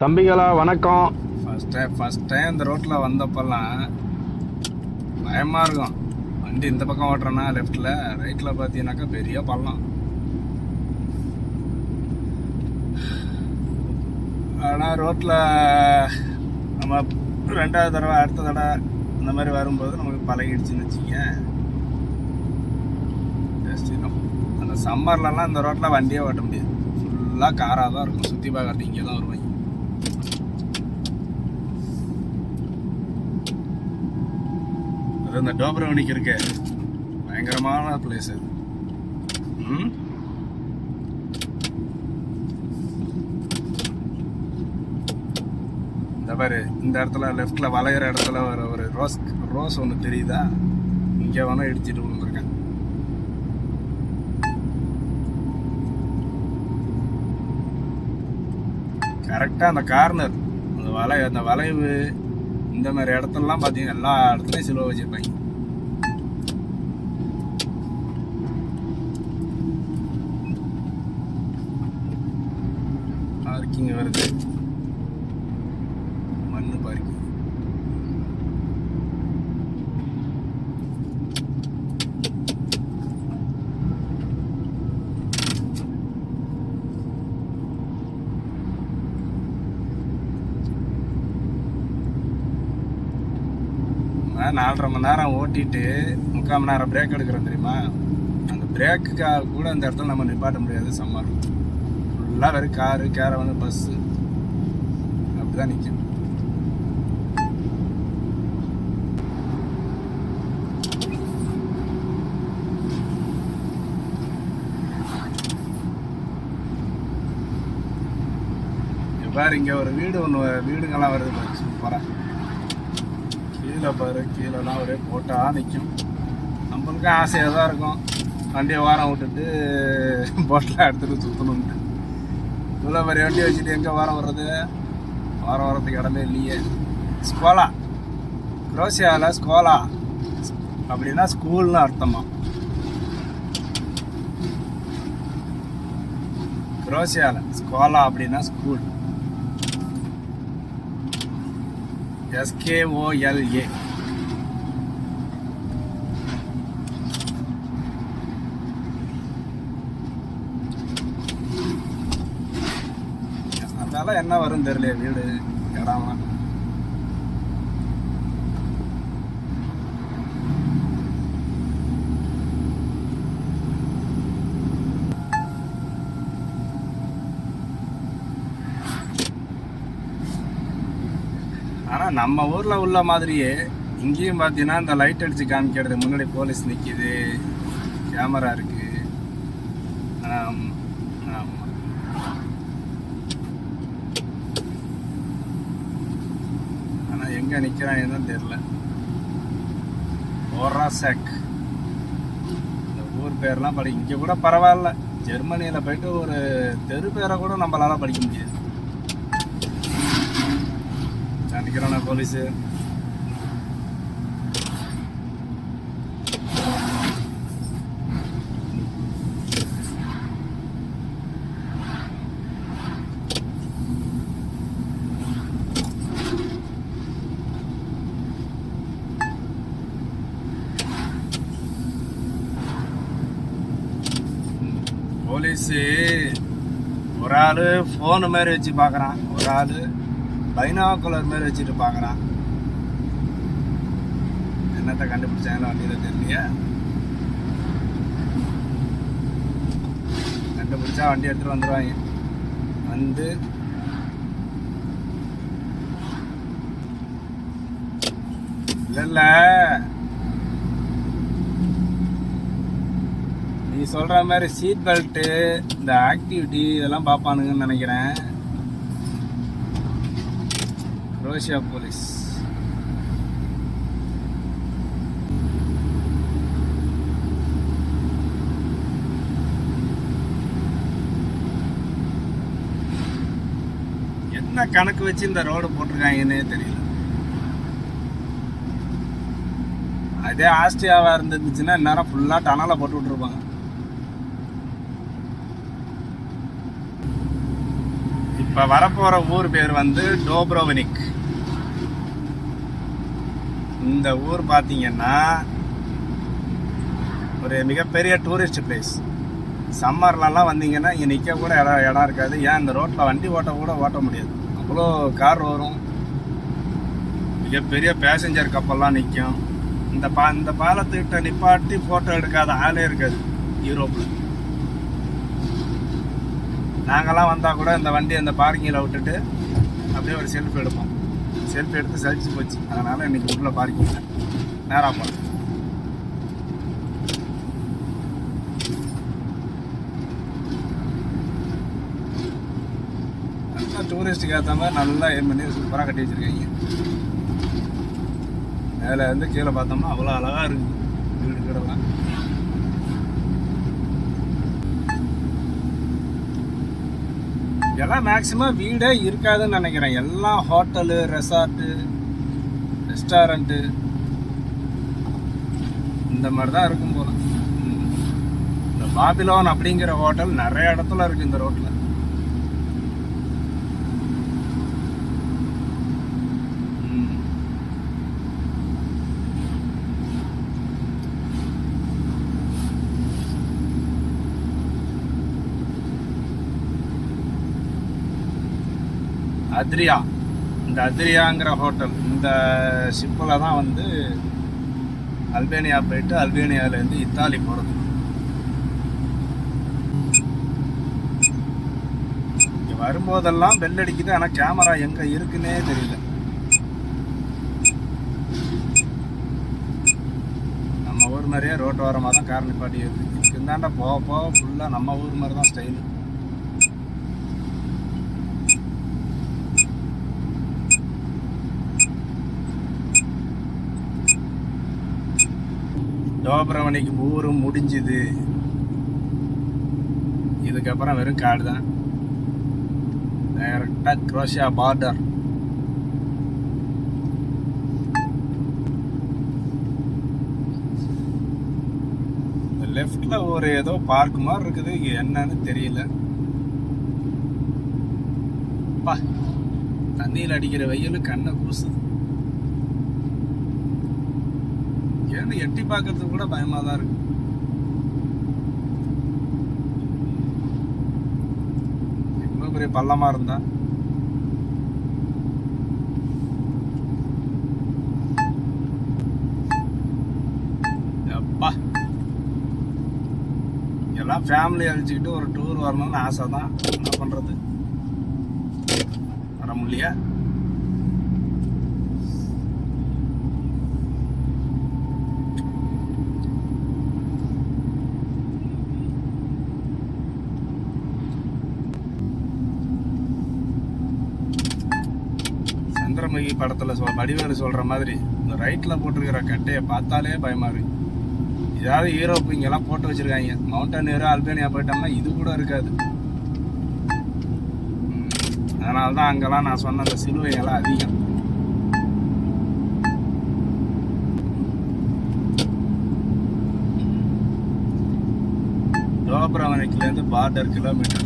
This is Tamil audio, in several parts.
தம்பிகளா வணக்கம். ஃபர்ஸ்ட் டைம் இந்த ரோட்டில் வந்தப்பெல்லாம் பயமாக இருக்கும். வண்டி இந்த பக்கம் ஓட்டுறேன்னா லெஃப்டில், ரைட்டில் பார்த்தீங்கன்னாக்கா பெரிய பள்ளம். ஆனால் ரோட்டில் நம்ம ரெண்டாவது தடவை அடுத்த தடவை இந்த மாதிரி வரும்போது நமக்கு பழகிடுச்சுன்னு வச்சுக்க. அந்த சம்மர்லலாம் இந்த ரோட்டில் வண்டியே ஓட்ட முடியாது. ஃபுல்லாக காராக தான் இருக்கும். சுற்றி பார்க்கறது இங்கே தான் வருவாங்க. அது இந்த டோப்ரவனிக்கு இருக்கு, பயங்கரமான பிளேஸ் அது. இந்த பாரு, இந்த இடத்துல லெஃப்ட்ல வளையிற இடத்துல ஒரு ரோஸ் ஒன்று தெரியுதா? இங்கே வேணா இடிச்சிட்டு விழுந்துருக்கேன். கரெக்டாக அந்த கார்னர், அந்த வளைவு இந்த மாதிரி இடத்துலலாம் பார்த்தீங்கன்னா எல்லா இடத்துலையும் சிலுவை வச்சுருப்பாங்க. பார்க்கிங் வருது, மண்ணு பார்க்கிங். நான் 4.5 மணி நேரம் ஓட்டிட்டு 3/4 மணி நேரம் பிரேக் எடுக்கிறோம் தெரியுமா? அந்த பிரேக்குக்காக கூட இந்த இடத்துல நம்ம நிப்பாட்ட முடியாது. சம்மர் ஃபுல்லாக வெறும் காரு, கேரவனு, பஸ்ஸு அப்படிதான் நிற்கும். பாரு, இங்கே ஒரு வீடுங்கெல்லாம் வருது பாரு, சூப்பராக. கீழே பாரு, கீழெல்லாம் ஒரே போட்டால் நிற்கும். நம்மளுக்கும் ஆசையாக தான் இருக்கும் வண்டியை வாரம் விட்டுட்டு போட்டில் எடுத்துகிட்டு சுற்றணுன்ட்டு. இவ்வளோ மாதிரி வண்டியை வச்சுட்டு எங்கே வாரம் வர்றது? வாரம் வரத்துக்கு இடமே இல்லையே. ஸ்கோலா, குரோஷியாவில் ஸ்கோலா அப்படின்னா ஸ்கூல்னு அர்த்தமா. குரோஷியாவில் ஸ்கோலா அப்படின்னா ஸ்கூல். SKOLA. அதனால என்ன வரும் தெரியல, வீடு இடமா. ஆனால் நம்ம ஊரில் உள்ள மாதிரியே இங்கேயும் பார்த்தீங்கன்னா இந்த லைட் அடித்து காமிக்கிறது, முன்னாடி போலீஸ் நிற்கிது, கேமரா இருக்குது. ஆனால் எங்கே நிற்கிறாங்கன்னு தெரியல. ஓராசெக் இந்த ஊர் பேர்லாம் இங்கே கூட பரவாயில்ல. ஜெர்மனியில் போயிட்டு ஒரு தெரு பேரை கூட நம்மளால படிக்க முடியாது. நிற்கிறானா போலீஸு? போலீஸு ஒரு ஆள் ஃபோனு மாதிரி வச்சு பார்க்குறான், ஒரு ஆள் பைனாகுலர் மாதிரி வச்சுட்டு பார்க்குறான். என்னத்தை கண்டுபிடிச்சாங்களோ வண்டியில் தெரியலையா? கண்டுபிடிச்சா வண்டி எடுத்துகிட்டு வந்துடுவாங்க. வந்து இல்லை நீ சொல்கிற மாதிரி சீட் பெல்ட்டு, இந்த ஆக்டிவிட்டி இதெல்லாம் பார்ப்பானுங்கன்னு நினைக்கிறேன். குரோஷியா போலீஸ். என்ன கணக்கு வச்சு இந்த ரோடு போட்டிருக்காங்கன்னே தெரியல. அதே ஆஸ்திரியாவாக இருந்துச்சுன்னா இந்நேரம் ஃபுல்லாக டனலை போட்டு விட்ருப்பாங்க. இப்போ இப்போ வரப்போகிற ஊர் பேர் வந்து டோப்ரோவனிக். இந்த ஊர் பார்த்தீங்கன்னா ஒரு மிகப்பெரிய டூரிஸ்ட் பிளேஸ். சம்மர்லலாம் வந்தீங்கன்னா இங்கே நிற்க கூட இடம் இருக்காது. ஏன் இந்த ரோட்டில் வண்டி ஓட்ட முடியாது, அவ்வளோ கார் வரும். மிகப்பெரிய பேசஞ்சர் கப்பல்லாம் நிற்கும். இந்த பாலத்துக்கிட்ட நிப்பாட்டி ஃபோட்டோ எடுக்காத ஆளே இருக்காது யூரோப்பில். நாங்கள்லாம் வந்தால் கூட இந்த வண்டி அந்த பார்க்கிங்கில் விட்டுட்டு அப்படியே ஒரு செல்ஃபி எடுப்போம். செல்ஃபி எடுத்து சலிச்சு போச்சு, அதனால் இன்றைக்கி உள்ள பார்க்கிங்கில் நேராக போகிறோம். நல்லா டூரிஸ்ட்டுக்கு ஏற்ற மாதிரி நல்லா ஏம் பண்ணி சூப்பராக கட்டி வச்சுருக்காங்க. மேலே இருந்து கீழே பார்த்தோம்னா அவ்வளோ அழகாக இருக்குது வீடு கீடெல்லாம். எல்லாம் மேக்ஸிமம் வீடே இருக்காதுன்னு நினைக்கிறேன். எல்லாம் ஹோட்டலு, ரெசார்ட்டு, ரெஸ்டாரண்ட்டு இந்த மாதிரி தான் இருக்கும் போல. இந்த பாபிலோன் அப்படிங்கிற ஹோட்டல் நிறைய இடத்துல இருக்கு இந்த ரோட்டில். அத்ரியா, இந்த அத்ரியாங்கிற ஹோட்டல், இந்த ஷிப்பில் தான் வந்து அல்பேனியா போயிட்டு அல்பேனியாவிலேருந்து இத்தாலி போகிறது. இங்கே வரும்போதெல்லாம் பெல் அடிக்குது, ஆனால் கேமரா எங்கே இருக்குன்னே தெரியல. நம்ம ஊர் மாதிரியே ரோட்டு ஓரமாக தான் கார் நிப்பாட்டி இருக்குது. இதுக்கு இருந்தாண்டா போக ஃபுல்லாக நம்ம ஊர் மாதிரி தான் ஸ்டைலு. டோப்ரோவனிக் ஊரும் முடிஞ்சுது. இதுக்கப்புறம் வெறும் காடு தான். டைரக்டாக குரோஷியா பார்டர். லெஃப்ட்ல ஒரு ஏதோ பார்க் மாதிரி இருக்குது, என்னன்னு தெரியல. தண்ணியில் அடிக்கிற வெயில் கண்ணை கூசுது. ஏன்னு எட்டி பார்க்கறதுக்கு கூட பயமாக தான் இருக்கு. இவ்வளோ பெரிய பள்ளமாக இருந்தா அப்பா. எல்லாம் ஃபேமிலி அழிச்சுக்கிட்டு ஒரு டூர் வரணும்னு ஆசை தான். என்ன பண்ணுறது, வர முடியல. சந்திரமுகி படத்தில் வடிவேலு சொல்கிற மாதிரி இந்த ரைட்டில் போட்டிருக்கிற கட்டையை பார்த்தாலே பயமாக இருக்கு. ஏதாவது யூரோப்பு இங்கெல்லாம் போட்டு வச்சுருக்காங்க. மவுண்டன் ஏரோ அல்பேனியா போயிட்டோம்னா இது கூட இருக்காது. அதனால தான் அங்கெல்லாம் நான் சொன்ன அந்த சிலுவைகள்லாம் அதிகம். டோப்ரோவனிக்லேருந்து பார்டர் கிலோமீட்டர்.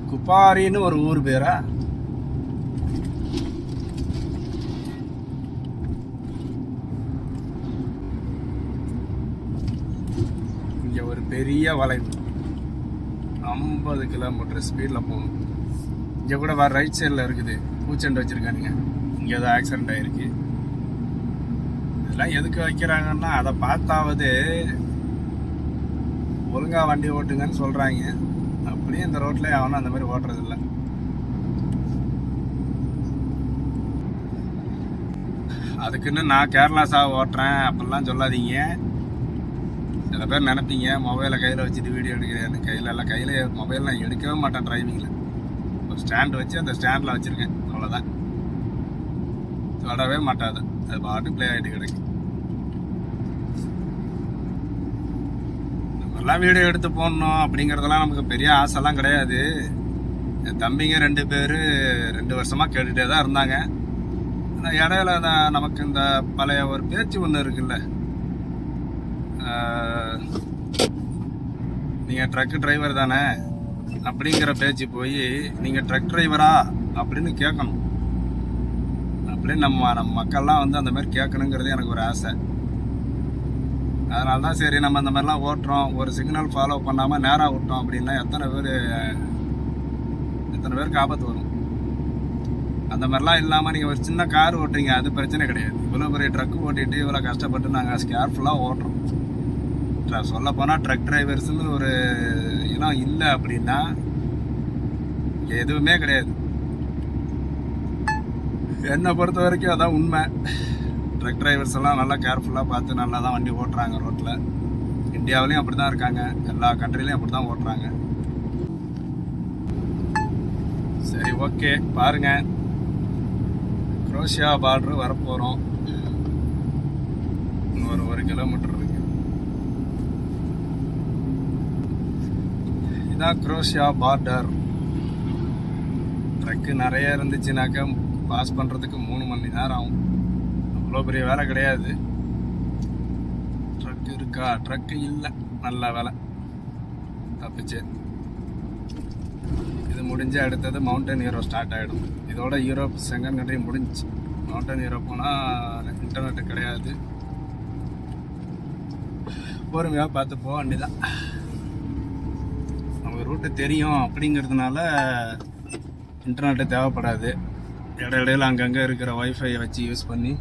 குப்பாரின்னு ஒரு ஊர் பேரா? இங்க ஒரு பெரிய வளைவு, 50 கிலோமீட்டர் ஸ்பீடில் போகணும். இங்கே கூட வர ரைட் சைடில் இருக்குது பூச்செண்டு வச்சுருக்கானுங்க. இங்கே ஏதோ ஆக்சிடென்ட் ஆகிருக்கு. இதெல்லாம் எதுக்கு வைக்கிறாங்கன்னா அதை பார்த்தாவது ஒழுங்காக வண்டி ஓட்டுங்கன்னு சொல்கிறாங்க. அப்படியே இந்த ரோட்டில் அவனும் அந்த மாதிரி ஓட்டுறதில்ல. அதுக்குன்னு நான் கேர்லெஸ்ஸாக ஓட்டுறேன் அப்படிலாம் சொல்லாதீங்க. சில பேர் நினைப்பீங்க மொபைலை கையில் வச்சுட்டு வீடியோ எடுக்கிறேன்னு. கையில் மொபைல் நான் எடுக்கவே மாட்டேன் டிரைவிங்கில். ஒரு ஸ்டாண்டு வச்சு அந்த ஸ்டாண்டில் வச்சுருக்கேன், அவ்வளோதான். தொடவே மாட்டாது, அது பாட்டு ப்ளே ஆகிட்டு கிடைக்கும். நம்மெல்லாம் வீடியோ எடுத்து போடணும் அப்படிங்கிறதெல்லாம் நமக்கு பெரிய ஆசைலாம் கிடையாது. என் தம்பிங்க 2 பேர் 2 வருஷமாக கேட்டுகிட்டே தான் இருந்தாங்க. இந்த இடையில தான் நமக்கு இந்த பழைய ஒரு பேச்சு ஒன்று இருக்குல்ல, நீங்கள் ட்ரக்கு டிரைவர் தானே அப்படிங்கிற பேச்சு போய் நீங்கள் ட்ரக் டிரைவரா அப்படின்னு கேட்கணும். அப்படின்னு நம்ம மக்கள்லாம் வந்து அந்த மாதிரி கேட்கணுங்கிறது எனக்கு ஒரு ஆசை. அதனால தான் சரி நம்ம அந்த மாதிரிலாம் ஓட்டுறோம், ஒரு சிக்னல் ஃபாலோ பண்ணாமல் நேராக விட்டோம் அப்படின்னா எத்தனை பேருக்கு ஆபத்து வரும். அந்த மாதிரிலாம் இல்லாமல் நீங்கள் ஒரு சின்ன கார் ஓட்டுறீங்க, அது பிரச்சனை கிடையாது. இவ்வளோ பெரிய ட்ரக்கு ஓட்டிட்டு இவ்வளோ கஷ்டப்பட்டு நாங்கள் கேர்ஃபுல்லாக ஓட்டுறோம். சொல்ல போனால் ட்ரக் டிரைவர்ஸ்னு ஒரு இனம் இல்லை அப்படின்னா இங்கே எதுவுமே கிடையாது. என்னை பொறுத்த வரைக்கும் அதான் உண்மை. ட்ரக் டிரைவர்ஸ் எல்லாம் நல்லா கேர்ஃபுல்லாக பார்த்து நல்லா தான் வண்டி ஓட்டுறாங்க ரோட்டில். இந்தியாவிலையும் அப்படி தான் இருக்காங்க, எல்லா கண்ட்ரிலையும் அப்படி தான் ஓட்டுறாங்க. சரி, ஓகே, பாருங்கள், குரோஷியா பார்டரு வரப்போகிறோம். இன்னொரு 1 கிலோமீட்டர் இருக்கு. இதான் குரோஷியா பார்டர். ட்ரக்கு நிறைய இருந்துச்சுனாக்கா பாஸ் பண்ணுறதுக்கு 3 மணி நேரம் ஆகும். அவ்வளோ பெரிய வேலை கிடையாது. ட்ரக் இருக்கா? ட்ரக்கு இல்லை, நல்ல வேலை, தப்பிச்சு. இது முடிஞ்சு அடுத்தது மவுண்டன் ஹீரோ ஸ்டார்ட் ஆகிடும். இதோட யூரோப் செகண்ட் கண்ட்ரி முடிஞ்சு. மவுண்டன் ஹீரோ போனால் இன்டர்நெட்டு கிடையாது, பொறுமையாக பார்த்து போக வேண்டியதான். நமக்கு ரூட்டு தெரியும் அப்படிங்கிறதுனால இன்டர்நெட்டு தேவைப்படாது. இடையில அங்கங்கே இருக்கிற வைஃபை வச்சு யூஸ் பண்ணி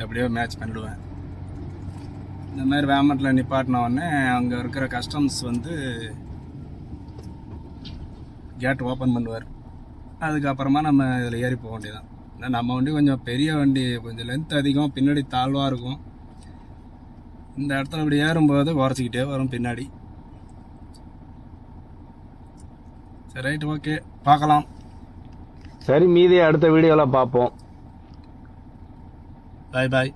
எப்படியோ மேட்ச் பண்ணிடுவேன். இந்த மாதிரி வேமட்டில் நிப்பாட்டினோடனே அங்கே இருக்கிற கஸ்டம்ஸ் வந்து கேட் ஓப்பன் பண்ணுவார். அதுக்கப்புறமா நம்ம இதில் ஏறி போக வேண்டியதான். ஏன்னா நம்ம வண்டி கொஞ்சம் பெரிய வண்டி, கொஞ்சம் லென்த் அதிகம், பின்னாடி தாழ்வாக இருக்கும். இந்த இடத்துல இப்படி ஏறும்போது குறைச்சிக்கிட்டே வரும் பின்னாடி. சரி, ரைட், ஓகே, பார்க்கலாம். சரி, மீதி அடுத்த வீடியோவில் பார்ப்போம். பாய் பாய்.